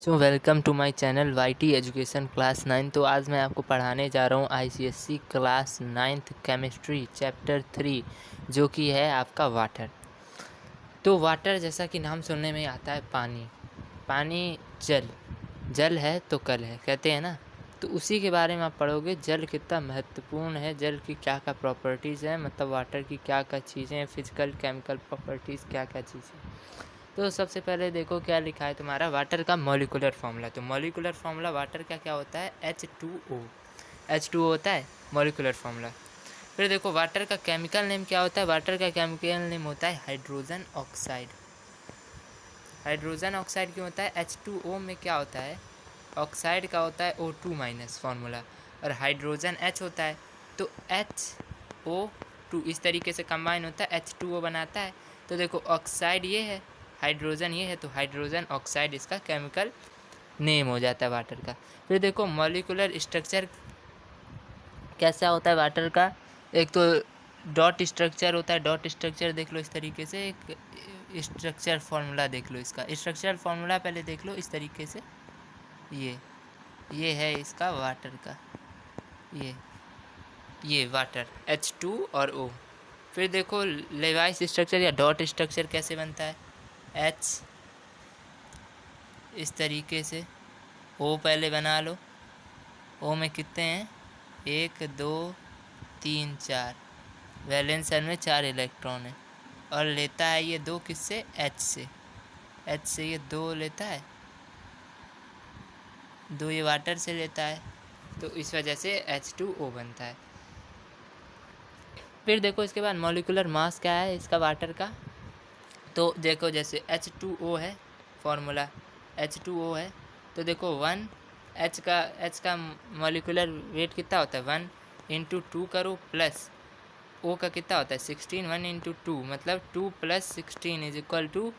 So welcome to my channel YT education class 9। तो आज मैं आपको पढ़ाने जा रहा हूँ ICSE class 9th chemistry chapter 3 जो कि है आपका वाटर। तो वाटर जैसा कि नाम सुनने में आता है पानी। पानी जल, जल है तो कल है कहते हैं ना। तो उसी के बारे में आप पढ़ोगे, जल कितना महत्वपूर्ण है, जल की क्या क्या प्रॉपर्टीज़ हैं, मतलब वाटर की क्या क्या चीज़ें हैं, फिजिकल केमिकल प्रॉपर्टीज़ क्या क्या चीज़ें। तो सबसे पहले देखो क्या लिखा है तुम्हारा, वाटर का मॉलिक्यूलर फार्मूला। तो मॉलिक्यूलर फार्मूला वाटर का क्या होता है, H2O। H2O होता है मॉलिक्यूलर फार्मूला। फिर देखो वाटर का केमिकल नेम क्या होता है, वाटर का केमिकल नेम होता है हाइड्रोजन ऑक्साइड। हाइड्रोजन ऑक्साइड क्यों होता है, H2O में क्या होता है, ऑक्साइड का होता है O2 माइनस फार्मूला, और हाइड्रोजन H होता है तो HO2 इस तरीके से कंबाइन होता है, H2O बनाता है। तो देखो ऑक्साइड ये है, हाइड्रोजन ये है, तो हाइड्रोजन ऑक्साइड इसका केमिकल नेम हो जाता है वाटर का। फिर देखो मॉलिक्यूलर स्ट्रक्चर कैसा होता है वाटर का, एक तो डॉट स्ट्रक्चर होता है। डॉट स्ट्रक्चर देख लो इस तरीके से, एक स्ट्रक्चर फार्मूला देख लो, इसका स्ट्रक्चर फार्मूला पहले देख लो इस तरीके से। ये है इसका वाटर का, ये वाटर H2 और O। फिर देखो लेवाइस स्ट्रक्चर या डॉट स्ट्रक्चर कैसे बनता है, H इस तरीके से, O पहले बना लो। O में कितने हैं, 1 2 3 4, वैलेंस शेल में 4 इलेक्ट्रॉन है, और लेता है ये 2 किससे, H से। H से ये 2 लेता है, 2 ये वाटर से लेता है, तो इस वजह से H2O बनता है। फिर देखो इसके बाद मॉलिक्यूलर मास क्या है इसका वाटर का। तो देखो जैसे H2O है, फॉर्मूला H2O है, तो देखो 1 H का मॉलिक्यूलर वेट कितना होता है, 1 इंटू 2 करो प्लस O का कितना होता है 16, 1 इंटू 2 मतलब 2 प्लस 16 इज इक्वल टू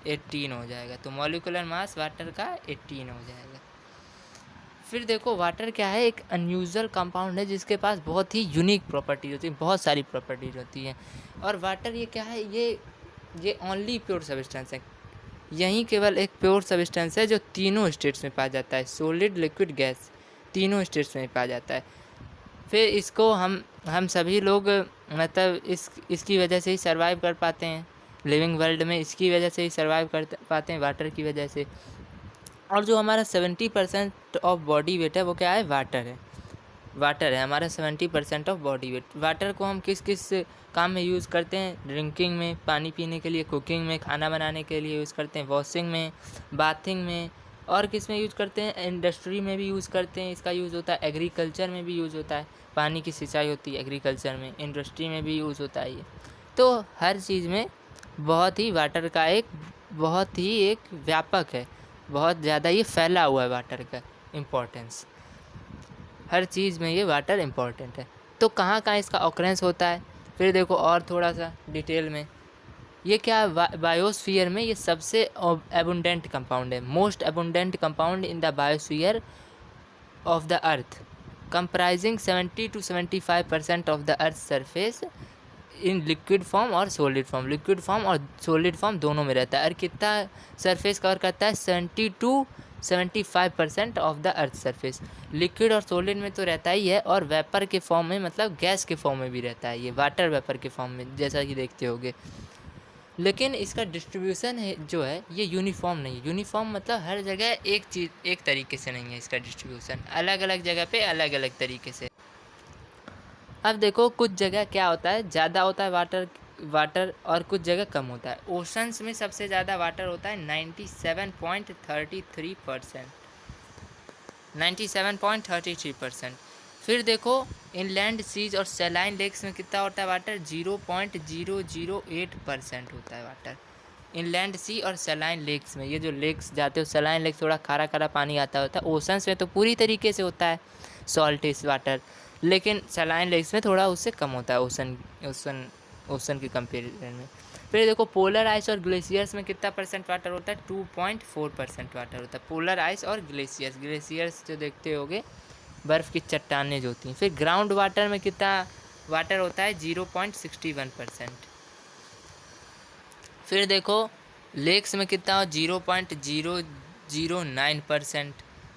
18 हो जाएगा। तो मॉलिक्यूलर मास वाटर का 18 हो जाएगा। फिर देखो वाटर क्या है, एक अनयूजुअल कंपाउंड है जिसके पास बहुत ही यूनिक प्रॉपर्टीज होती है, बहुत सारी प्रॉपर्टीज होती हैं। और वाटर ये क्या है, ये ओनली प्योर सब्सटेंस है, यही केवल एक प्योर सब्सटेंस है जो तीनों स्टेट्स में पाया जाता है, सॉलिड लिक्विड गैस तीनों स्टेट्स में पाया जाता है। फिर इसको हम सभी लोग मतलब इसकी वजह से ही सर्वाइव कर पाते हैं लिविंग वर्ल्ड में, इसकी वजह से ही सर्वाइव कर पाते हैं वाटर की वजह से। और जो हमारा 70% ऑफ बॉडी वेट है वो क्या है, वाटर है हमारा 70% ऑफ बॉडी वेट। वाटर को हम किस किस काम में यूज़ करते हैं, ड्रिंकिंग में, पानी पीने के लिए, कुकिंग में, खाना बनाने के लिए यूज़ करते हैं, वॉशिंग में, बाथिंग में, और किस में यूज़ करते हैं, इंडस्ट्री में भी यूज़ करते हैं, इसका यूज़ होता है, एग्रीकल्चर में भी यूज़ होता है, पानी की सिंचाई होती है एग्रीकल्चर में, इंडस्ट्री में भी यूज़ होता है ये। तो हर चीज़ में बहुत ही वाटर का एक बहुत ही एक व्यापक है, बहुत ज़्यादा ये फैला हुआ है वाटर का इम्पोर्टेंस, हर चीज़ में ये वाटर इम्पॉर्टेंट है। तो कहाँ कहाँ इसका ऑकरेंस होता है, फिर देखो और थोड़ा सा डिटेल में। ये क्या बायोस्फीयर में ये सबसे एबुंडेंट कंपाउंड है, most abundant compound in the biosphere of the earth, comprising 70 to 75% of the earth surface in liquid form और सॉलिड फॉर्म। लिक्विड फॉर्म और सॉलिड फॉर्म दोनों में रहता है, और कितना सरफेस कवर करता है, 70 to 75% of the earth surface. Liquid और सॉलिड में तो रहता ही है, और वेपर के फॉर्म में मतलब गैस के फॉर्म में भी रहता है, ये वाटर वेपर के फॉर्म में जैसा कि देखते होगे। लेकिन इसका डिस्ट्रीब्यूशन है जो है ये यूनिफॉर्म नहीं है। यूनिफॉर्म मतलब हर जगह एक चीज़ एक तरीके से नहीं है, इसका डिस्ट्रीब्यूशन अलग अलग जगह पे अलग अलग तरीके से। अब देखो कुछ जगह क्या होता है, ज़्यादा होता है वाटर और कुछ जगह कम होता है। ओशंस में सबसे ज़्यादा वाटर होता है 97.33%, 97.33%। फिर देखो इनलैंड सीज और सैलाइन लेक्स में कितना होता है वाटर, 0.008% होता है वाटर इनलैंड सी और सैलाइन लेक्स में। ये जो लेक्स जाते हो, सैलाइन लेक्स थोड़ा खारा खारा पानी आता होता है, ओशंस में तो पूरी तरीके से होता है सॉल्टिस वाटर, लेकिन सैलाइन लेक्स में थोड़ा उससे कम होता है ओशन के कंपेरिजन में। फिर देखो पोलर आइस और ग्लेशियर्स में कितना परसेंट वाटर होता है, 2.4% वाटर होता है पोलर आइस और ग्लेशियर्स जो देखते होगे बर्फ़ की चट्टानें जो होती हैं। फिर ग्राउंड वाटर में कितना वाटर होता है, 0.61%। फिर देखो लेक्स में कितना हो, 0.0 0.09%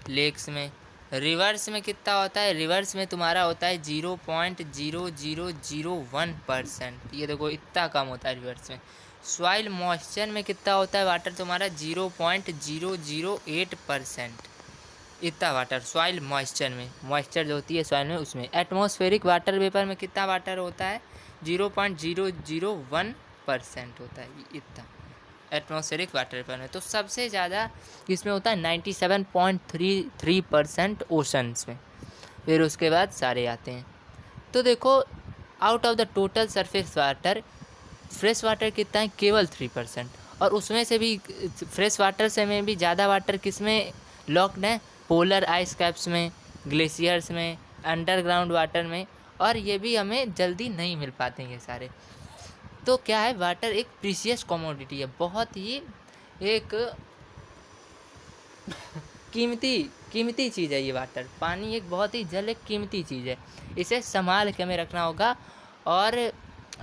लेक्स में। रिवर्स में कितना होता है, रिवर्स में तुम्हारा होता है 0.0001%। ये देखो इतना कम होता है रिवर्स में। सॉइल मॉइस्चर में कितना होता है वाटर तुम्हारा 0.008%। इतना वाटर सॉइल मॉइस्चर में, मॉइस्चर जो होती है सॉइल में उसमें। एटमॉस्फेरिक वाटर वेपर में कितना वाटर होता है 0.001% होता है इतना एटमॉस्फेरिक वाटर वेपर में। तो सबसे ज़्यादा इसमें होता है 97.33% ओशंस में। फिर उसके बाद सारे आते हैं। तो देखो out of the total surface water fresh water कितना है केवल 3%। और उसमें से भी फ्रेश वाटर से में भी ज़्यादा वाटर किस में लॉक्ड है, पोलर आइस कैप्स में, ग्लेशियर्स में, अंडरग्राउंड वाटर में। और ये भी हमें जल्दी नहीं मिल पाते हैं ये सारे। तो क्या है, वाटर एक प्रीशियस कमोडिटी है, बहुत ही एक कीमती चीज़ है ये वाटर। पानी एक बहुत ही जल एक कीमती चीज़ है, इसे संभाल के हमें रखना होगा। और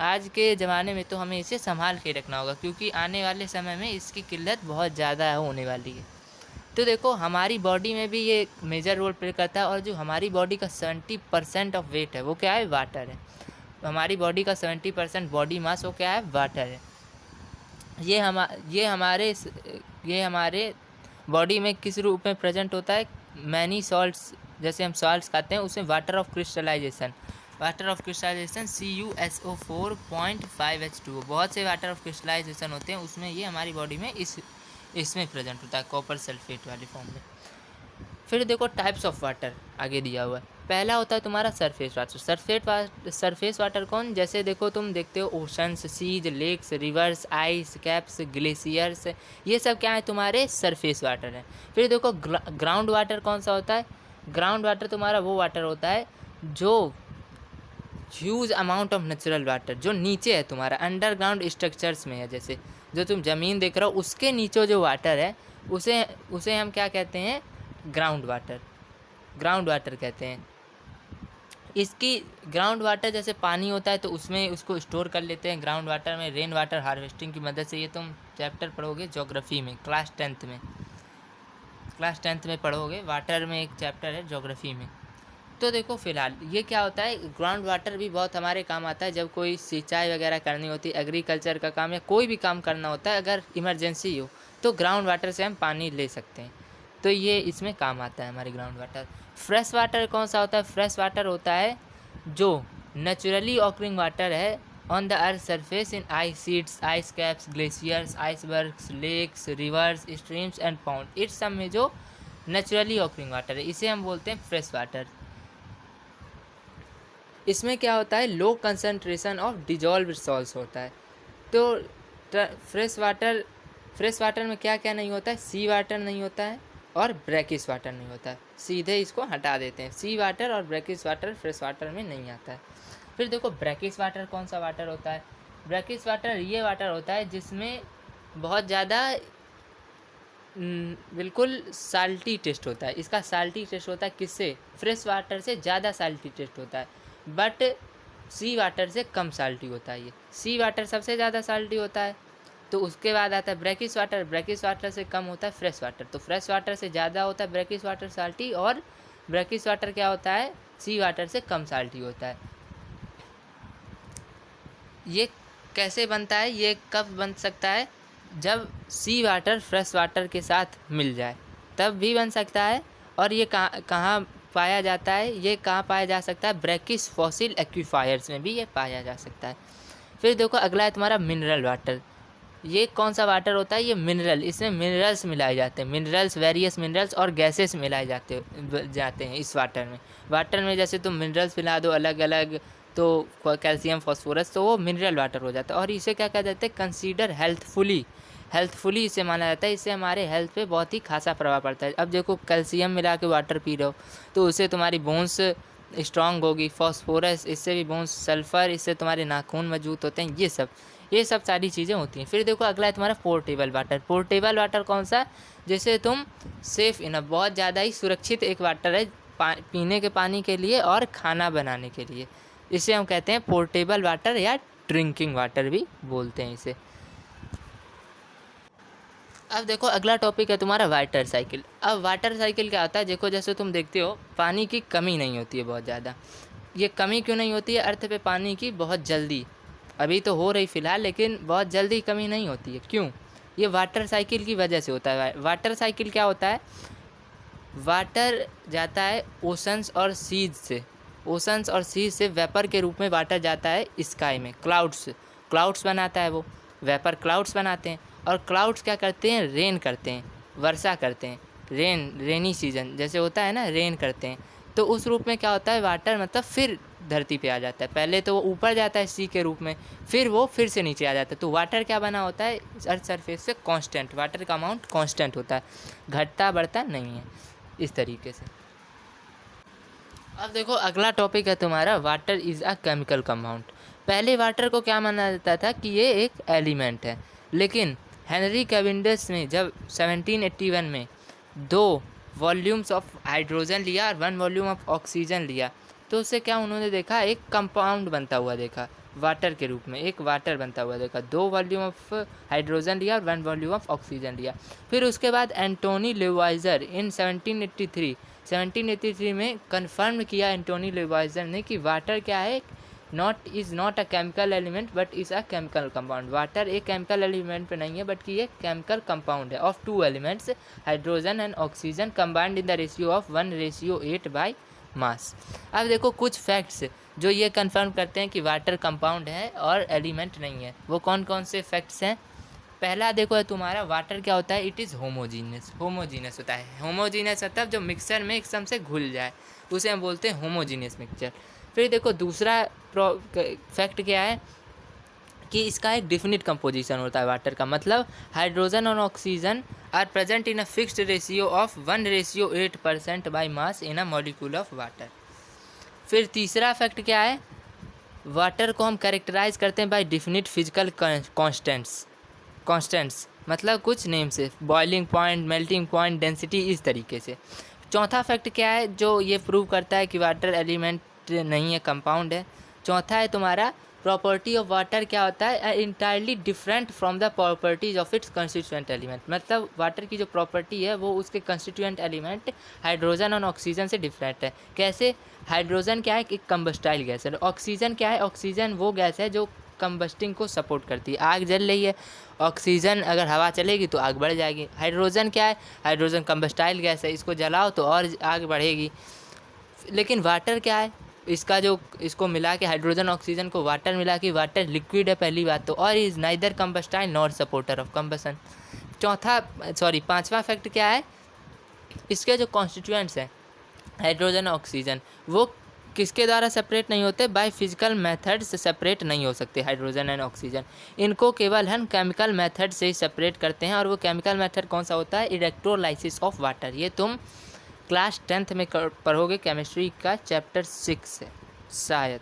आज के ज़माने में तो हमें इसे संभाल के रखना होगा, क्योंकि आने वाले समय में इसकी किल्लत बहुत ज़्यादा होने वाली है। तो देखो हमारी बॉडी में भी ये मेजर रोल प्ले करता है। और जो हमारी बॉडी का 70% ऑफ वेट है वो क्या है, वाटर है। हमारी बॉडी का 70% बॉडी मास वो क्या है, वाटर है। ये हमारे बॉडी में किस रूप में प्रेजेंट होता है, मैनी सॉल्ट्स, जैसे हम सॉल्ट्स खाते हैं उसमें वाटर ऑफ क्रिस्टलाइजेशन CuSO4.5H2O, बहुत से वाटर ऑफ क्रिस्टलाइजेशन होते हैं उसमें, ये हमारी बॉडी में इसमें प्रेजेंट होता है कॉपर सल्फेट वाले फॉर्म में। फिर देखो टाइप्स ऑफ वाटर आगे दिया हुआ है। पहला होता है तुम्हारा सरफेस वाटर। सरफेस वाटर कौन, जैसे देखो तुम देखते हो oceans, seas, lakes, rivers, ice caps, glaciers, ये सब क्या है तुम्हारे सरफेस वाटर है। फिर देखो ग्राउंड वाटर कौन सा होता है। ग्राउंड वाटर तुम्हारा वो वाटर होता है जो huge amount of natural water जो नीचे है तुम्हारा अंडरग्राउंड स्ट्रक्चर्स में है। जैसे जो तुम ज़मीन देख रहे हो उसके नीचे जो वाटर है उसे हम क्या कहते हैं, ग्राउंड वाटर कहते हैं। इसकी ग्राउंड वाटर जैसे पानी होता है तो उसमें उसको स्टोर कर लेते हैं ग्राउंड वाटर में रेन वाटर हार्वेस्टिंग की मदद से। ये तुम चैप्टर पढ़ोगे ज्योग्राफी में, क्लास टेंथ में पढ़ोगे। वाटर में एक चैप्टर है ज्योग्राफी में। तो देखो फिलहाल ये क्या होता है, ग्राउंड वाटर भी बहुत हमारे काम आता है जब कोई सिंचाई वगैरह करनी होती है, एग्रीकल्चर का काम या कोई भी काम करना होता है। अगर इमरजेंसी हो तो ग्राउंड वाटर से हम पानी ले सकते हैं, तो ये इसमें काम आता है हमारे ग्राउंड वाटर। फ्रेश वाटर कौन सा होता है, फ्रेश वाटर होता है जो नेचुरली ऑकरिंग वाटर है on the earth surface in ice sheets, ice caps, glaciers, icebergs, lakes, rivers, streams and pond. इस सब में जो नेचुरली ऑकरिंग वाटर है इसे हम बोलते हैं फ्रेश वाटर। इसमें क्या होता है, low concentration of dissolve salts होता है। तो फ्रेश वाटर में क्या क्या नहीं होता है, सी वाटर नहीं होता है और ब्रैकिश वाटर नहीं होता है। सीधे इसको हटा देते हैं, सी वाटर और ब्रैकिश वाटर फ्रेश वाटर में नहीं आता है। फिर देखो ब्रैकिश वाटर कौन सा वाटर होता है। ब्रैकिश वाटर ये वाटर होता है जिसमें बहुत ज़्यादा बिल्कुल साल्टी टेस्ट होता है। इसका साल्टी टेस्ट होता है किससे, फ्रेश वाटर से ज़्यादा साल्टी टेस्ट होता है, बट सी वाटर से कम साल्टी होता है। ये सी वाटर सबसे ज़्यादा साल्टी होता है। तो उसके बाद आता है ब्रैकिश वाटर से कम होता है फ्रेश वाटर। तो फ्रेश वाटर से ज़्यादा होता है ब्रैकिश वाटर साल्टी, और ब्रैकिश वाटर क्या होता है, सी वाटर से कम साल्टी होता है। ये कैसे बनता है, ये कब बन सकता है, जब सी वाटर फ्रेश वाटर के साथ मिल जाए तब भी बन सकता है। और ये कहाँ पाया जाता है, ये कहाँ पाया जा सकता है, ब्रैकिश फॉसिल एक्वीफायर्स में भी ये पाया जा सकता है। फिर देखो अगला है तुम्हारा मिनरल वाटर। ये कौन सा वाटर होता है, ये मिनरल, इसमें मिनरल्स मिलाए जाते हैं, वेरियस मिनरल्स और गैसेस मिलाए जाते हैं इस वाटर में जैसे तुम मिनरल्स मिला दो अलग अलग तो कैल्शियम फॉस्फोरस, तो वो मिनरल वाटर हो जाता है। और इसे क्या कहते हैं, कंसीडर हेल्थफुली इसे माना जाता है। इससे हमारे हेल्थ पे बहुत ही खासा प्रभाव पड़ता है। अब देखो कैल्शियम मिला के वाटर पी रहे हो तो उससे तुम्हारी बोन्स स्ट्रांग होगी, फॉस्फोरस इससे भी बोन्स, सल्फ़र इससे तुम्हारे नाखून मजबूत होते हैं। ये सब सारी चीज़ें होती हैं। फिर देखो अगला है तुम्हारा पोर्टेबल वाटर कौन सा, जैसे तुम सेफ़ इनफ, बहुत ज़्यादा ही सुरक्षित एक वाटर है पीने के पानी के लिए और खाना बनाने के लिए। इसे हम कहते हैं पोर्टेबल वाटर या ड्रिंकिंग वाटर भी बोलते हैं इसे। अब देखो अगला टॉपिक है तुम्हारा वाटर साइकिल। अब वाटर साइकिल क्या होता है, देखो जैसे तुम देखते हो पानी की कमी नहीं होती है बहुत ज़्यादा। ये कमी क्यों नहीं होती है अर्थ पे पानी की बहुत जल्दी, अभी तो हो रही फ़िलहाल, लेकिन बहुत जल्दी कमी नहीं होती है। क्यों? ये वाटर साइकिल की वजह से होता है। वाटर साइकिल क्या होता है, वाटर जाता है ओशंस और सीज से वेपर के रूप में वाटर जाता है स्काई में, क्लाउड्स बनाता है वो, वेपर क्लाउड्स बनाते हैं। और क्लाउड्स क्या करते हैं, रेन करते हैं, वर्षा करते हैं, रेनी सीजन जैसे होता है ना, रेन करते हैं। तो उस रूप में क्या होता है, वाटर मतलब फिर धरती पे आ जाता है। पहले तो वो ऊपर जाता है सी के रूप में, फिर वो फिर से नीचे आ जाता है। तो वाटर क्या बना होता है अर्थ सरफेस से, कांस्टेंट, वाटर का अमाउंट कांस्टेंट होता है, घटता बढ़ता नहीं है इस तरीके से। अब देखो अगला टॉपिक है तुम्हारा water is a chemical compound. पहले वाटर को क्या माना जाता था कि ये एक एलिमेंट है, लेकिन हेनरी कैवेंडिश ने जब 1781 में 2 वॉल्यूम्स ऑफ हाइड्रोजन लिया और 1 वॉल्यूम ऑफ ऑक्सीजन लिया, तो उससे क्या उन्होंने देखा, एक कंपाउंड बनता हुआ देखा वाटर के रूप में, एक वाटर बनता हुआ देखा। 2 वॉल्यूम ऑफ हाइड्रोजन लिया और 1 वॉल्यूम ऑफ ऑक्सीजन लिया। फिर उसके बाद एंटोनी लेवाइजर इन 1783 में कन्फर्म किया एंटोनी लेवाइजर ने कि वाटर क्या है, is not a chemical element but is a chemical compound. Water एक केमिकल एलिमेंट पे नहीं है, बट कि ये केमिकल कंपाउंड है of 2 elements, hydrogen and oxygen, combined in the ratio of 1:8 by मास। अब देखो कुछ फैक्ट्स जो ये कंफर्म करते हैं कि वाटर कंपाउंड है और एलिमेंट नहीं है, वो कौन कौन से फैक्ट्स हैं। पहला देखो है तुम्हारा, वाटर क्या होता है, इट इज़ होमोजीनियस होता है। होमोजीनियस मतलब जो मिक्सचर में एकदम से घुल जाए, उसे हम बोलते हैं होमोजीनियस मिक्सचर। फिर देखो दूसरा फैक्ट क्या है कि इसका एक डिफिनिट कंपोजिशन होता है वाटर का, मतलब हाइड्रोजन और oxygen are present in a fixed ratio of 1:8% by mass in a molecule of water. फिर तीसरा फैक्ट क्या है, वाटर को हम कैरेक्टराइज करते हैं बाय डिफिनिट फिजिकल कॉन्स्टेंट्स, मतलब कुछ नेम से, boiling point, melting point, density, इस तरीके से। चौथा फैक्ट क्या है जो ये प्रूव करता है कि वाटर एलिमेंट नहीं है, कंपाउंड है। चौथा है तुम्हारा, प्रॉपर्टी ऑफ वाटर क्या होता है, entirely different from the properties of its constituent element, मतलब वाटर की जो प्रॉपर्टी है वो उसके कंस्टिट्यूएंट एलिमेंट हाइड्रोजन और ऑक्सीजन से डिफरेंट है। कैसे, हाइड्रोजन क्या है, एक कंबस्टाइल गैस है। ऑक्सीजन क्या है, ऑक्सीजन वो गैस है जो कंबस्टिंग को सपोर्ट करती है। आग जल रही है, ऑक्सीजन अगर हवा चलेगी तो आग बढ़ जाएगी। हाइड्रोजन क्या है, हाइड्रोजन कंबस्टाइल गैस है, इसको जलाओ तो और आग बढ़ेगी। लेकिन वाटर क्या है, इसका जो इसको मिला के हाइड्रोजन ऑक्सीजन को वाटर मिला के, वाटर लिक्विड है पहली बात तो, और is neither combustible nor supporter of combustion. पांचवा फैक्ट क्या है, इसके जो कॉन्स्टिट्यूएंट्स हैं हाइड्रोजन ऑक्सीजन, वो किसके द्वारा सेपरेट नहीं होते, बाय फिजिकल मेथड से सेपरेट नहीं हो सकते हाइड्रोजन एंड ऑक्सीजन। इनको केवल हम केमिकल मेथड से ही सेपरेट करते हैं, और वो केमिकल मेथड कौन सा होता है, इलेक्ट्रोलाइसिस ऑफ वाटर। ये तुम क्लास 10th में पढ़ोगे, केमिस्ट्री का चैप्टर 6 है शायद।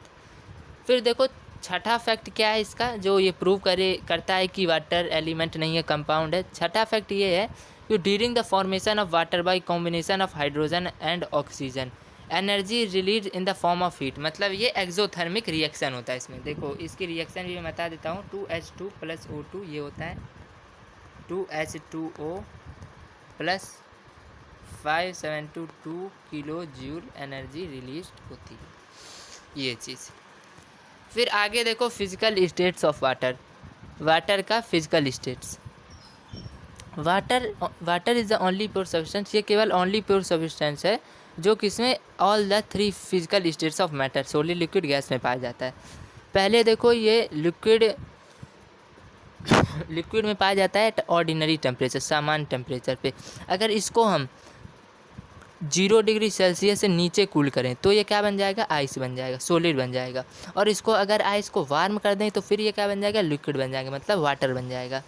फिर देखो छठा फैक्ट क्या है इसका, जो ये प्रूव करता है कि वाटर एलिमेंट नहीं है, कंपाउंड है। छठा फैक्ट ये है कि during the formation of water bye combination of hydrogen and oxygen, energy release in the form of heat, मतलब ये एक्सोथर्मिक रिएक्शन होता है इसमें। देखो इसकी रिएक्शन भी मैं बता देता हूँ, 2H2 + O2 ये होता है 2H2O + 572 kilo joule energy release होती है ये चीज़। फिर आगे देखो फिजिकल स्टेट्स ऑफ वाटर का physical states. Water is the only pure substance, ये केवल ओनली प्योर सब्सटेंस है जो किसमें, all the 3 physical states of matter, solid, liquid, gas में पाया जाता है। पहले देखो ये लिक्विड में पाया जाता है एट ऑर्डिनरी टेम्परेचर, सामान्य टेम्परेचर पे। अगर इसको हम 0 डिग्री सेल्सियस से नीचे कूल करें तो ये क्या बन जाएगा, आइस बन जाएगा, सॉलिड बन जाएगा। और इसको अगर आइस को वार्म कर दें तो फिर ये क्या बन जाएगा, लिक्विड बन जाएगा, मतलब वाटर बन जाएगा।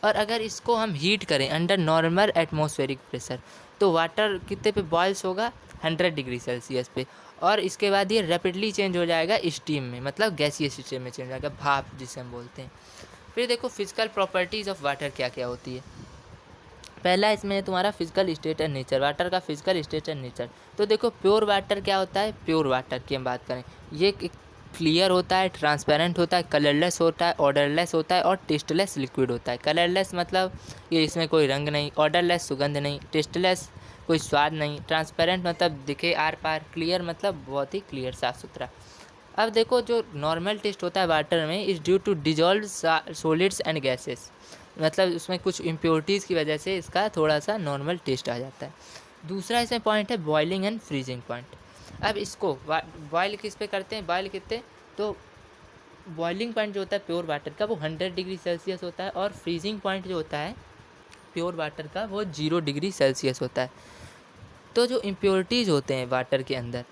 और अगर इसको हम हीट करें अंडर नॉर्मल एटमॉस्फेरिक प्रेशर तो वाटर कितने पे बॉयल्स होगा, 100 डिग्री सेल्सियस पे। और इसके बाद ये रैपिडली चेंज हो जाएगा स्टीम में, मतलब गैसीय सिस्टम में चेंज हो जाएगा, भाप जिसे हम बोलते हैं। फिर देखो फिजिकल प्रॉपर्टीज़ ऑफ वाटर क्या क्या होती है। पहला इसमें तुम्हारा physical state and nature, water का फिजिकल स्टेट एंड नेचर। तो देखो प्योर वाटर क्या होता है, प्योर वाटर की हम बात करें, ये क्लियर होता है, ट्रांसपेरेंट होता है, कलरलेस होता है, ऑर्डरलेस होता है और टेस्टलेस लिक्विड होता है। कलरलेस मतलब ये इसमें कोई रंग नहीं, ऑर्डरलेस सुगंध नहीं, टेस्टलेस कोई स्वाद नहीं, ट्रांसपेरेंट मतलब दिखे आर पार, क्लियर मतलब बहुत ही क्लियर साफ़ सुथरा। अब देखो जो नॉर्मल टेस्ट होता है वाटर में is due to dissolve solids and gases, मतलब उसमें कुछ इम्प्योरिटीज़ की वजह से इसका थोड़ा सा नॉर्मल टेस्ट आ जाता है। दूसरा इसमें पॉइंट है बॉइलिंग एंड फ्रीजिंग पॉइंट। अब इसको बॉयल किस पे करते हैं, बॉयल कितने, तो बॉइलिंग पॉइंट जो होता है प्योर वाटर का वो 100 डिग्री सेल्सियस होता है और फ्रीजिंग पॉइंट जो होता है प्योर वाटर का वो 0 डिग्री सेल्सियस होता है। तो जो इम्प्योरिटीज़ होते हैं वाटर के अंदर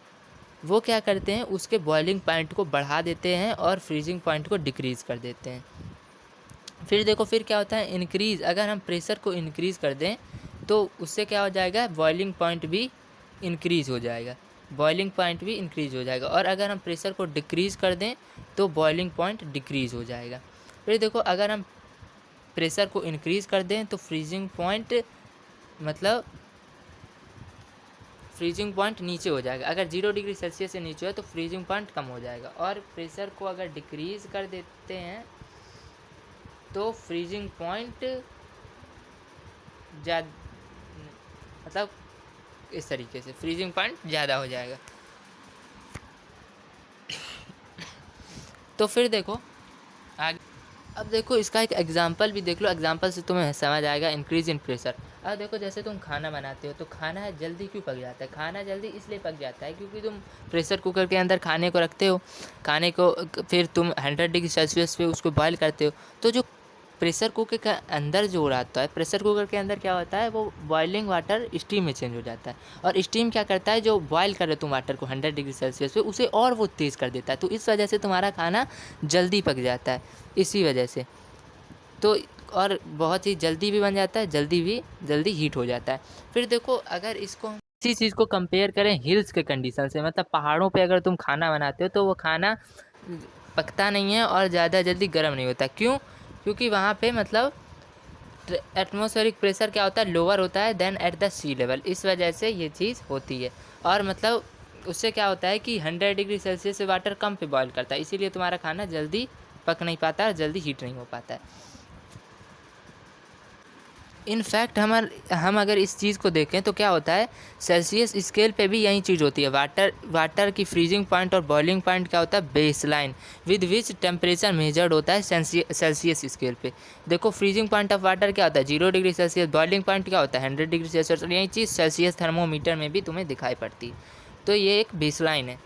वो क्या करते हैं, उसके बॉइलिंग पॉइंट को बढ़ा देते हैं और फ्रीजिंग पॉइंट को डिक्रीज़ कर देते हैं। फिर देखो फिर क्या होता है, इंक्रीज़, अगर हम प्रेशर को इंक्रीज़ कर दें तो उससे क्या हो जाएगा, बॉइलिंग पॉइंट भी इंक्रीज़ हो जाएगा, बॉइलिंग पॉइंट भी इंक्रीज़ हो जाएगा। और अगर हम प्रेशर को डिक्रीज़ कर दें तो बॉइलिंग पॉइंट डिक्रीज़ हो जाएगा। फिर देखो अगर हम प्रेशर को इंक्रीज़ कर दें तो फ्रीजिंग पॉइंट मतलब फ्रीजिंग पॉइंट नीचे हो जाएगा। अगर 0 डिग्री सेल्सियस से नीचे है तो फ्रीजिंग पॉइंट कम हो जाएगा। और प्रेशर को अगर डिक्रीज़ कर देते हैं तो फ्रीजिंग पॉइंट ज़्यादा, मतलब इस तरीके से फ्रीजिंग पॉइंट ज़्यादा हो जाएगा। तो फिर देखो आगे, अब देखो इसका एक एग्जांपल भी देख लो, एग्जांपल से तुम्हें समझ आएगा इंक्रीज इन प्रेशर। अब देखो जैसे तुम खाना बनाते हो तो खाना जल्दी क्यों पक जाता है, खाना जल्दी इसलिए पक जाता है क्योंकि तुम प्रेशर कुकर के अंदर खाने को रखते हो, खाने को फिर तुम 100 डिग्री सेल्सियस पे उसको बॉयल करते हो। तो जो प्रेशर कुकर के अंदर जो रहता है, प्रेशर कुकर के अंदर क्या होता है, वो बॉइलिंग वाटर स्टीम में चेंज हो जाता है। और स्टीम क्या करता है, जो बॉयल कर रहे तुम वाटर को 100 डिग्री सेल्सियस पे, उसे और वो तेज़ कर देता है। तो इस वजह से तुम्हारा खाना जल्दी पक जाता है, इसी वजह से। तो और बहुत ही जल्दी भी बन जाता है, जल्दी हीट हो जाता है। फिर देखो अगर इसको इसी चीज़ को कंपेयर करें हिल्स के कंडीशन से, मतलब पहाड़ों पे अगर तुम खाना बनाते हो तो वो खाना पकता नहीं है और ज़्यादा जल्दी गर्म नहीं होता। क्यों? क्योंकि वहाँ पे मतलब एटमॉस्फेरिक प्रेशर क्या होता है, लोअर होता है than at the sea level, इस वजह से ये चीज़ होती है। और मतलब उससे क्या होता है कि 100 डिग्री सेल्सियस से वाटर कम पे बॉयल करता है, इसीलिए तुम्हारा खाना जल्दी पक नहीं पाता और जल्दी हीट नहीं हो पाता है। इनफैक्ट हम अगर इस चीज़ को देखें तो क्या होता है, सेल्सियस स्केल पे भी यही चीज़ होती है। वाटर की फ्रीजिंग पॉइंट और बॉइलिंग पॉइंट क्या होता है, base line with which temperature measured होता है सेल्सियस स्केल पे। देखो फ्रीजिंग पॉइंट ऑफ वाटर क्या होता है, 0 डिग्री सेल्सियस, बॉइलिंग पॉइंट क्या होता है 100 डिग्री सेल्सियस, और यही चीज़ सेल्सियस थर्मोमीटर में भी तुम्हें दिखाई पड़ती है। तो ये एक बेस लाइन है।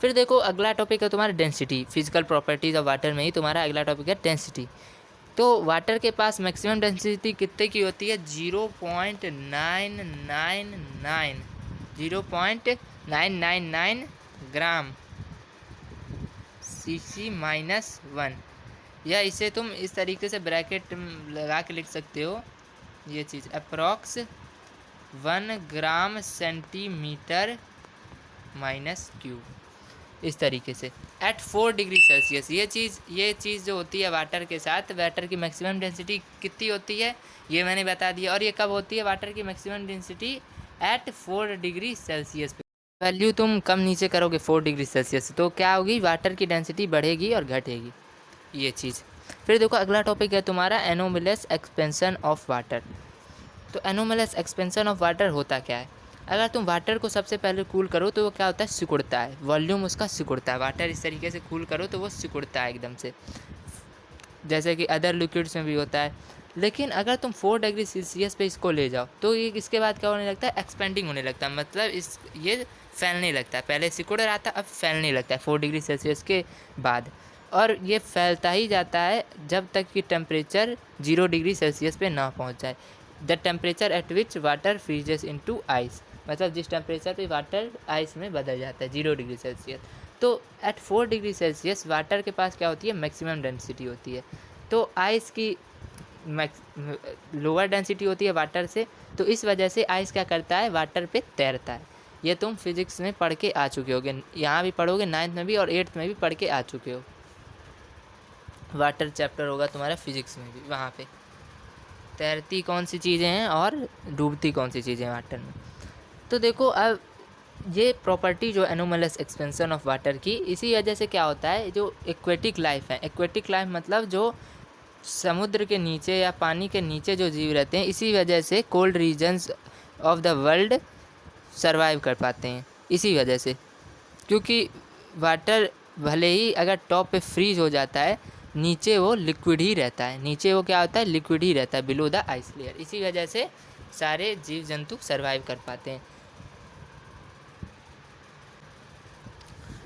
फिर देखो अगला टॉपिक है तुम्हारा density, physical properties of water में ही तुम्हारा अगला टॉपिक है डेंसिटी। तो वाटर के पास मैक्सिमम डेंसिटी कितने की होती है, 0.999 ग्राम cc-1, या इसे तुम इस तरीके से ब्रैकेट लगा के लिख सकते हो, ये चीज़ approx 1 gram centimetre minus cube, इस तरीके से एट 4 डिग्री सेल्सियस। ये चीज़ जो होती है वाटर के साथ, वाटर की मैक्सिमम डेंसिटी कितनी होती है ये मैंने बता दिया। और ये कब होती है वाटर की maximum density, at 4 degree Celsius पे। वैल्यू तुम कम नीचे करोगे 4 डिग्री सेल्सियस तो क्या होगी, वाटर की डेंसिटी बढ़ेगी और घटेगी, ये चीज़। फिर देखो अगला टॉपिक है तुम्हारा एनोमलस एक्सपेंशन ऑफ वाटर। तो एनोमलस एक्सपेंशन ऑफ वाटर होता क्या है, अगर तुम वाटर को सबसे पहले कूल करो तो वो क्या होता है, सिकुड़ता है, वॉल्यूम उसका सिकुड़ता है। वाटर इस तरीके से कूल करो तो वो सिकुड़ता है एकदम से, जैसे कि अदर लिक्विड्स में भी होता है। लेकिन अगर तुम 4 डिग्री सेल्सियस पे इसको ले जाओ तो ये इसके बाद क्या होने लगता है, एक्सपेंडिंग होने लगता है, मतलब ये फैलने लगता है। पहले सिकुड़ रहा था अब फैलने लगता है 4 डिग्री सेल्सियस के बाद, और ये फैलता ही जाता है जब तक कि टेम्परेचर 0 डिग्री सेल्सियस पे ना पहुंच जाए। The temperature at which water freezes into ice, मतलब जिस टेम्परेचर पे वाटर आइस में बदल जाता है 0 डिग्री सेल्सियस। तो एट 4 डिग्री सेल्सियस वाटर के पास क्या होती है, मैक्सिमम डेंसिटी होती है। तो आइस की लोअर डेंसिटी होती है वाटर से, तो इस वजह से आइस क्या करता है, वाटर पे तैरता है। ये तुम फिजिक्स में पढ़ के आ चुके होगे, यहाँ भी पढ़ोगे, 9th में भी और 8th में भी पढ़ के आ चुके हो। वाटर चैप्टर होगा तुम्हारा फिजिक्स में भी, वहाँ पे तैरती कौन सी चीज़ें हैं और डूबती कौन सी चीज़ें हैं वाटर में। तो देखो अब ये प्रॉपर्टी जो एनोमलस एक्सपेंशन ऑफ वाटर की, इसी वजह से क्या होता है, जो एक्वेटिक लाइफ है, एक्वेटिक लाइफ मतलब जो समुद्र के नीचे या पानी के नीचे जो जीव रहते हैं, इसी वजह से cold regions of the world survive कर पाते हैं। इसी वजह से, क्योंकि वाटर भले ही अगर टॉप पे फ्रीज हो जाता है, नीचे वो लिक्विड ही रहता है, नीचे वो क्या होता है, लिक्विड ही रहता है बिलो द आइस लेयर। इसी वजह से सारे जीव जंतु सरवाइव कर पाते हैं।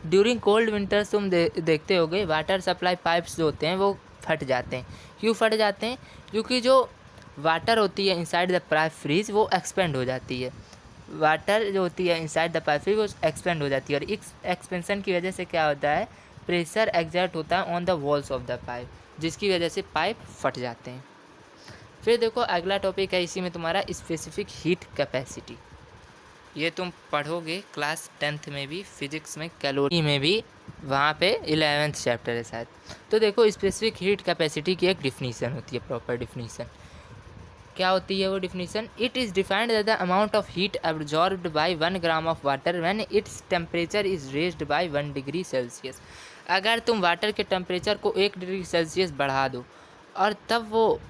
ड्यूरिंग कोल्ड विंटर्स तुम देखते होगे वाटर सप्लाई पाइप्स जो होते हैं वो फट जाते हैं। क्यों फट जाते हैं? क्योंकि जो वाटर होती है इनसाइड द पाइप फ्रीज वो एक्सपेंड हो जाती है। वाटर जो होती है इनसाइड द पाइप फ्रीज वो एक्सपेंड हो जाती है, और इस एक्सपेंशन की वजह से क्या होता है, प्रेशर एक्सर्ट होता है on the walls of the pipe, जिसकी वजह से पाइप फट जाते हैं। फिर देखो अगला टॉपिक है इसी में तुम्हारा स्पेसिफिक हीट कैपेसिटी। ये तुम पढ़ोगे क्लास 10th में भी, फिजिक्स में, कैलोरी में भी, वहाँ पे 11th चैप्टर है शायद। तो देखो स्पेसिफिक हीट कैपेसिटी की एक डिफिनीसन होती है, प्रॉपर डिफिनीसन। क्या होती है वो definition? It is defined the amount of heat absorbed bye 1 gram of water when its temperature is raised bye 1 degree Celsius. अगर तुम वाटर के टेम्परेचर को 1 डिग्री सेल्सियस बढ़ा दो और तब वो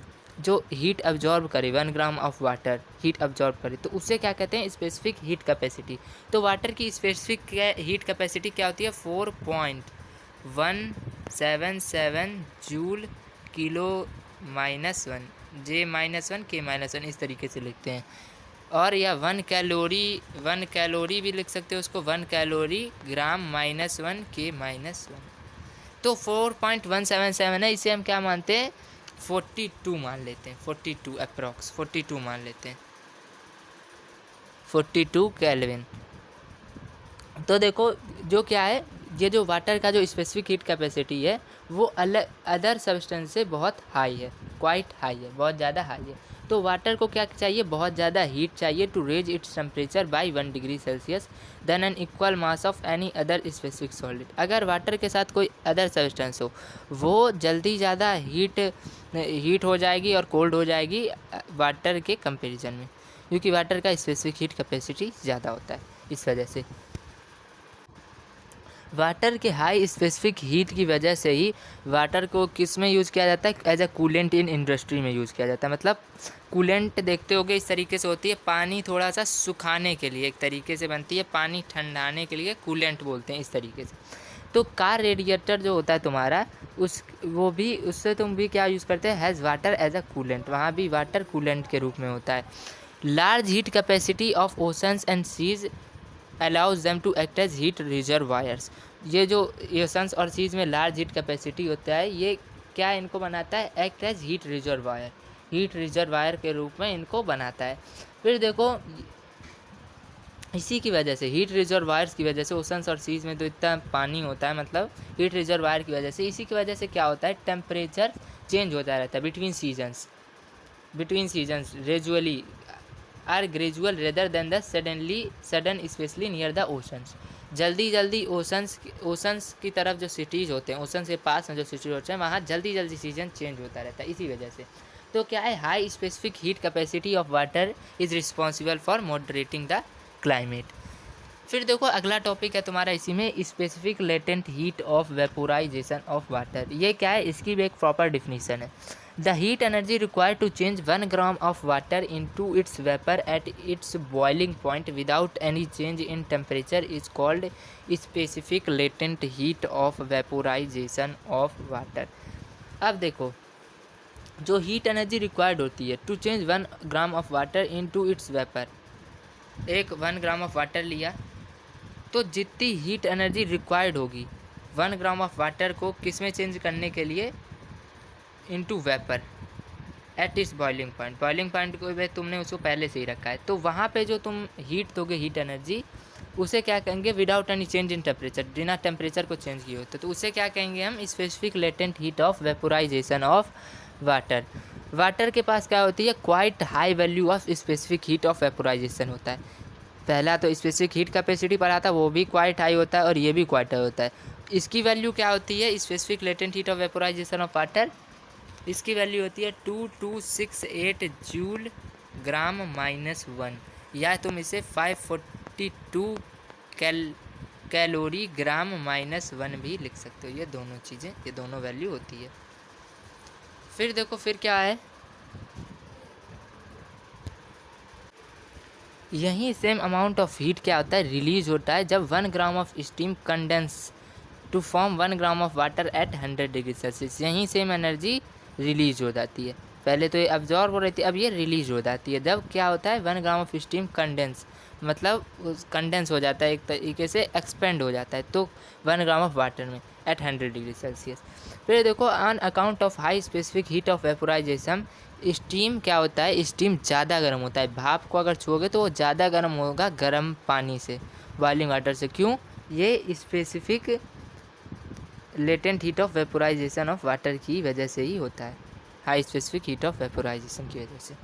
जो हीट अब्जॉर्ब करे, 1 gram of water heat absorb करे, तो उससे क्या कहते हैं, स्पेसिफिक हीट कैपेसिटी। तो वाटर की स्पेसिफिक हीट कैपेसिटी क्या होती है, 4.177 जूल किलो -1 J-1 K-1 इस तरीके से लिखते हैं। और या 1 कैलोरी भी लिख सकते हो उसको, 1 कैलोरी ग्राम -1 K-1। तो 4.177 है, इसे हम क्या मानते हैं, 42 मान लेते हैं, 42 अप्रॉक्स 42 मान लेते हैं, 42 केल्विन। तो देखो जो क्या है, ये जो वाटर का जो स्पेसिफिक हीट कैपेसिटी है वो अलग अदर सब्सटेंस से बहुत हाई है, क्वाइट हाई है, बहुत ज़्यादा हाई है। तो वाटर को क्या चाहिए, बहुत ज़्यादा हीट चाहिए to raise its temperature by 1 degree Celsius than an equal mass of any other specific solid. अगर वाटर के साथ कोई अदर सब्सटेंस हो, वो जल्दी ज़्यादा हीट हो जाएगी और कोल्ड हो जाएगी वाटर के कंपेरिजन में, क्योंकि वाटर का स्पेसिफिक हीट कैपेसिटी ज़्यादा होता है। इस वजह से वाटर के हाई स्पेसिफिक हीट की वजह से ही वाटर को किस में यूज़ किया जाता है, as a coolant in industry में यूज़ किया जाता है। मतलब कूलेंट देखते होगे इस तरीके से होती है, पानी थोड़ा सा सुखाने के लिए एक तरीके से बनती है, पानी ठंडाने के लिए कूलेंट बोलते हैं इस तरीके से। तो कार रेडिएटर जो होता है तुम्हारा, उससे तुम भी क्या यूज़ करते हैं, has water as a coolant, वहाँ भी वाटर कूलेंट के रूप में होता है। Large heat capacity of oceans and seas allows them to act as heat reservoirs. ये जो ओशंस और सीज में लार्ज हीट कैपेसिटी होता है, ये क्या इनको बनाता है, act as heat reservoir, heat reservoir के रूप में इनको बनाता है। फिर देखो इसी की वजह से, हीट रिजर्वायर्स की वजह से, ओशंस और सीज में तो इतना पानी होता है, मतलब हीट रिजर्वायर की वजह से, इसी की वजह से क्या होता है, टेम्परेचर चेंज होता रहता है between seasons gradually are gradual rather than the sudden specially near the oceans. जल्दी ओशंस की तरफ जो सिटीज़ होते हैं, ओशन के पास में जो सिटीज होते हैं, वहाँ जल्दी सीजन चेंज होता रहता है इसी वजह से। तो क्या है, high specific heat capacity of water is responsible for moderating the climate. फिर देखो अगला टॉपिक है तुम्हारा इसी में, specific latent heat of vaporisation of water. ये क्या है, इसकी भी एक प्रॉपर डिफिनीसन है। The heat energy required to change 1 gram of water into its vapour at its boiling point without any change in temperature is called specific latent heat of vaporisation of water. अब देखो जो heat energy required होती है to change 1 gram of water into its vapour, एक 1 gram of water लिया, तो जितनी heat energy required होगी 1 ग्राम ऑफ वाटर को किस में चेंज करने के लिए, into vapour at its boiling point को भाई तुमने उसको पहले से ही रखा है, तो वहाँ पे जो तुम हीट दोगे हीट एनर्जी, उसे क्या कहेंगे, without any change in temperature, बिना टेम्परेचर को चेंज किए होते, तो उसे क्या कहेंगे हम, specific latent heat of vaporisation of water. Water के पास क्या होती है, quite high value of specific heat of vaporisation होता है। पहला तो स्पेसिफिक हीट कैपेसिटी पढ़ा था, वो भी क्वाइट हाई होता है और ये भी क्वाइट हाई होता है। इसकी वैल्यू क्या होती है, specific latent heat of vaporisation of water, इसकी वैल्यू होती है 2268 जूल ग्राम -1, या तुम इसे 542 कैलोरी ग्राम -1 भी लिख सकते हो। ये दोनों चीज़ें, ये दोनों वैल्यू होती है। फिर देखो फिर क्या है, यही सेम अमाउंट ऑफ हीट क्या होता है, रिलीज होता है जब 1 gram of steam condense to form 1 gram of water at 100 degree Celsius. यहीं सेम एनर्जी रिलीज हो जाती है। पहले तो ये अब्जॉर्ब हो रही थी, अब ये रिलीज हो जाती है जब क्या होता है 1 ग्राम ऑफ स्टीम कंडेंस, मतलब कंडेंस हो जाता है, एक तरीके से एक्सपेंड हो जाता है तो 1 ग्राम ऑफ वाटर में एट 100 डिग्री सेल्सियस। फिर देखो on account of high specific heat of vaporisation, steam क्या होता है, स्टीम ज़्यादा गर्म होता है। भाप को अगर छुओगे तो वो ज़्यादा गर्म होगा गर्म पानी से, बॉइलिंग वाटर से। क्यों? ये specific latent heat of vaporisation of water की वजह से ही होता है, high specific heat of vaporisation की वजह से।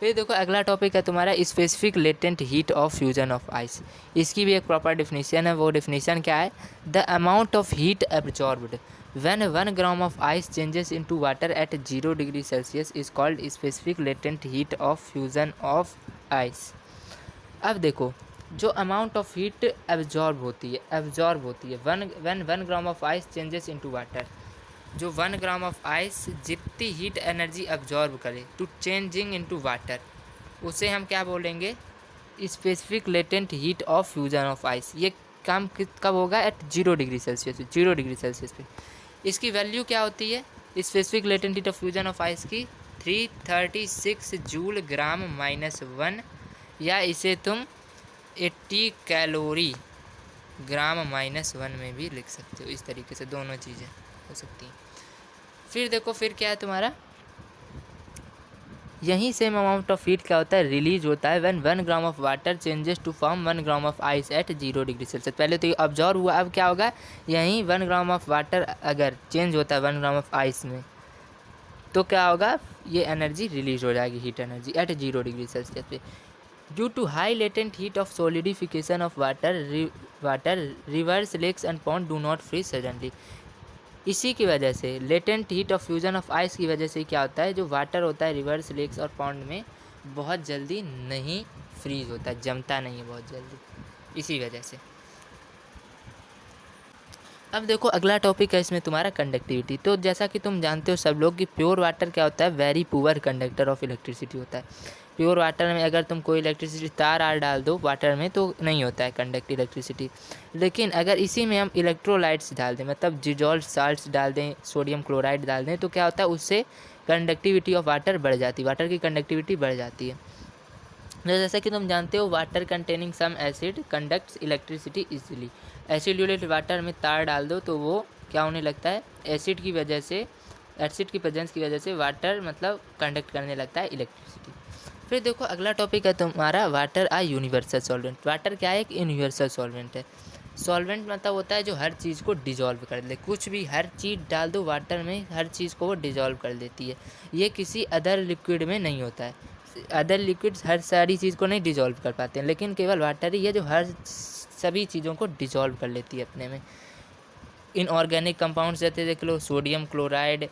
फिर देखो अगला टॉपिक है तुम्हारा specific latent heat of fusion of ice. इसकी भी एक प्रॉपर डिफिनीशन है। वो डिफिनीशन क्या है, the amount of heat absorbed when 1 gram of ice changes into water at 0 degree Celsius is called specific latent heat of fusion of ice। अब देखो जो अमाउंट ऑफ हीट एब्जॉर्ब होती है when 1 gram of ice changes into water, जो 1 gram of ice जितनी heat energy absorb करे to changing into water, उसे हम क्या बोलेंगे, specific latent heat of fusion of ice. ये काम कब होगा, at 0 degree Celsius, 0 degree Celsius पे। इसकी वैल्यू क्या होती है specific latent heat of fusion of ice की, 336 जूल ग्राम -1, या इसे तुम 80 कैलोरी ग्राम -1 में भी लिख सकते हो। इस तरीके से दोनों चीज़ें हो सकती हैं। फिर देखो फिर क्या है तुम्हारा, यही सेम अमाउंट ऑफ हीट क्या होता है, रिलीज होता है when 1 gram of water changes to form 1 gram of ice at 0 degree Celsius. पहले तो ये ऑब्जॉर्व हुआ, अब क्या होगा, यहीं 1 ग्राम ऑफ वाटर अगर चेंज होता है 1 ग्राम ऑफ आइस में, तो क्या होगा, ये एनर्जी रिलीज हो जाएगी, heat energy at 0 degree Celsius पे। Due to high latent heat of solidification of water rivers lakes and pond do not freeze suddenly. इसी की वजह से latent heat of fusion of ice की वजह से क्या होता है, जो वाटर होता है रिवर्स लेक्स और पॉन्ड में बहुत जल्दी नहीं फ्रीज होता, जमता नहीं है बहुत जल्दी, इसी वजह से। अब देखो अगला टॉपिक है इसमें तुम्हारा कंडक्टिविटी। तो जैसा कि तुम जानते हो सब लोग कि प्योर वाटर क्या होता है, very poor conductor of electricity होता है। प्योर वाटर में अगर तुम कोई इलेक्ट्रिसिटी तार आर डाल दो वाटर में तो नहीं होता है कंडक्ट इलेक्ट्रिसिटी। लेकिन अगर इसी में हम इलेक्ट्रोलाइट्स डाल दें, मतलब डिजॉल्व साल्ट्स डाल दें, सोडियम क्लोराइड डाल दें, तो क्या होता है, उससे कंडक्टिविटी ऑफ वाटर बढ़ जाती है, वाटर की कंडक्टिविटी बढ़ जाती है। जैसा कि तुम जानते हो water containing some acid conducts electricity easily. Acid water में तार डाल दो तो वो क्या होने लगता है, एसिड की वजह से, एसिड की प्रेजेंस की वजह से वाटर मतलब कंडक्ट करने लगता है इलेक्ट्रिसिटी। फिर देखो अगला टॉपिक है तुम्हारा वाटर आ यूनिवर्सल सॉल्वेंट। वाटर क्या है, एक यूनिवर्सल सॉल्वेंट है। सॉल्वेंट मतलब होता है जो हर चीज़ को डिजॉल्व कर दे, कुछ भी हर चीज़ डाल दो वाटर में, हर चीज़ को वो डिजॉल्व कर देती है। ये किसी अदर लिक्विड में नहीं होता है। अदर लिक्विड्स हर सारी चीज़ को नहीं डिजॉल्व कर पाते हैं, लेकिन केवल वाटर ही है जो हर सभी चीज़ों को डिजॉल्व कर लेती है अपने में। इनऑर्गेनिक कंपाउंड्स जैसे देख लो सोडियम क्लोराइड,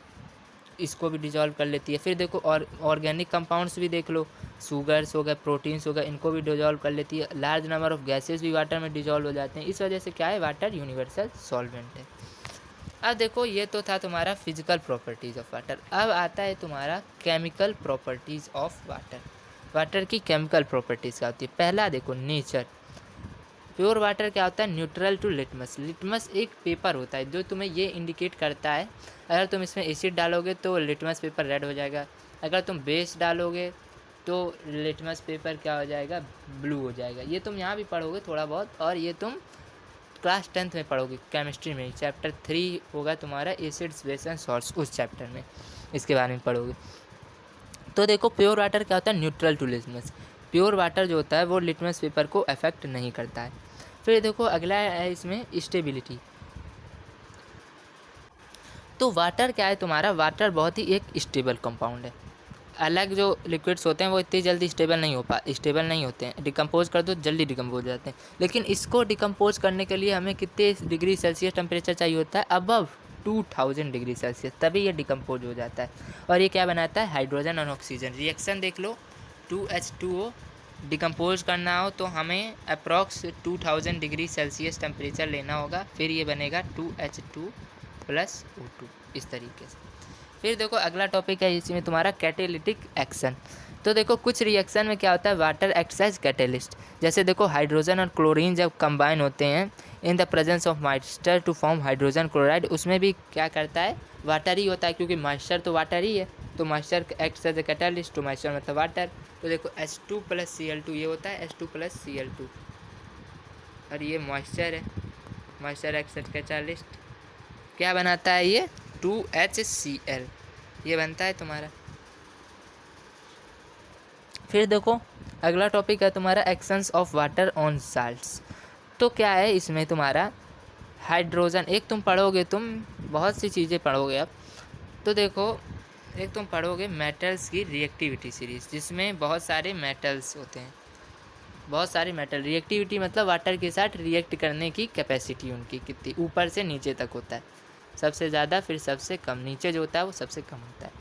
इसको भी डिजॉल्व कर लेती है। फिर देखो और ऑर्गेनिक कंपाउंड्स भी देख लो, शुगर्स हो गए, प्रोटीन्स हो गए, इनको भी डिजॉल्व कर लेती है। लार्ज नंबर ऑफ गैसेस भी वाटर में डिजॉल्व हो जाते हैं। इस वजह से क्या है, वाटर यूनिवर्सल सॉल्वेंट है। अब देखो ये तो था तुम्हारा फिजिकल प्रॉपर्टीज़ ऑफ वाटर। अब आता है तुम्हारा chemical properties of water. Water की केमिकल प्रॉपर्टीज़ क्या होती है, पहला देखो नेचर। प्योर वाटर क्या होता है, न्यूट्रल टू लिटमस। लिटमस एक पेपर होता है जो तुम्हें ये इंडिकेट करता है, अगर तुम इसमें एसिड डालोगे तो लिटमस पेपर रेड हो जाएगा, अगर तुम बेस डालोगे तो लिटमस पेपर क्या हो जाएगा, ब्लू हो जाएगा। ये तुम यहाँ भी पढ़ोगे थोड़ा बहुत, और ये तुम क्लास 10th में पढ़ोगे केमिस्ट्री में, चैप्टर 3 होगा तुम्हारा एसिड्स बेस एंड सॉल्ट्स, उस चैप्टर में इसके बारे में पढ़ोगे। तो देखो प्योर वाटर क्या होता है, neutral to litmus. Pure water जो होता है वो लिटमस पेपर को अफेक्ट नहीं करता है। फिर देखो अगला है इसमें स्टेबिलिटी। तो वाटर क्या है तुम्हारा, वाटर बहुत ही एक स्टेबल कंपाउंड है। अलग जो लिक्विड्स होते हैं वो इतनी जल्दी स्टेबल नहीं होते हैं, डिकम्पोज कर दो जल्दी डिकम्पोज हो जाते हैं। लेकिन इसको डिकम्पोज करने के लिए हमें कितने डिग्री सेल्सियस टेम्परेचर चाहिए होता है, अबव 2000 डिग्री सेल्सियस, तभी ये डिकम्पोज हो जाता है। और ये क्या बनाता है, हाइड्रोजन और ऑक्सीजन। रिएक्शन देख लो, 2H2O डिकम्पोज करना हो तो हमें अप्रॉक्स 2000 डिग्री सेल्सियस टेम्परेचर लेना होगा, फिर ये बनेगा 2H2 + O2 इस तरीके से। फिर देखो अगला टॉपिक है इसमें तुम्हारा कैटेलिटिक एक्शन। तो देखो कुछ रिएक्शन में क्या होता है, वाटर एक्ट्स एज कैटेलिस्ट। जैसे देखो हाइड्रोजन और क्लोरीन जब कंबाइन होते हैं in the presence of moisture to form hydrogen chloride, उसमें भी क्या करता है, वाटर ही होता है, क्योंकि मॉइस्चर तो वाटर ही है, तो moisture acts as a catalyst, तो मॉइस्चर मतलब वाटर। तो देखो H2 + Cl2 ये होता है H2 + Cl2, और ये मॉइस्चर है, मॉइस्चर एक्ट्स एज कैटेलिस्ट, क्या बनाता है ये 2HCl, ये बनता है तुम्हारा। फिर देखो अगला टॉपिक है तुम्हारा actions of water on salts. तो क्या है इसमें तुम्हारा हाइड्रोजन, एक तुम पढ़ोगे, तुम बहुत सी चीज़ें पढ़ोगे अब। तो देखो एक तुम पढ़ोगे मेटल्स की रिएक्टिविटी सीरीज, जिसमें बहुत सारे मेटल्स होते हैं, बहुत सारे मेटल। रिएक्टिविटी मतलब वाटर के साथ रिएक्ट करने की कैपेसिटी उनकी कितनी ऊपर से नीचे तक होता है, सबसे ज़्यादा फिर सबसे कम, नीचे जो होता है वो सबसे कम होता है।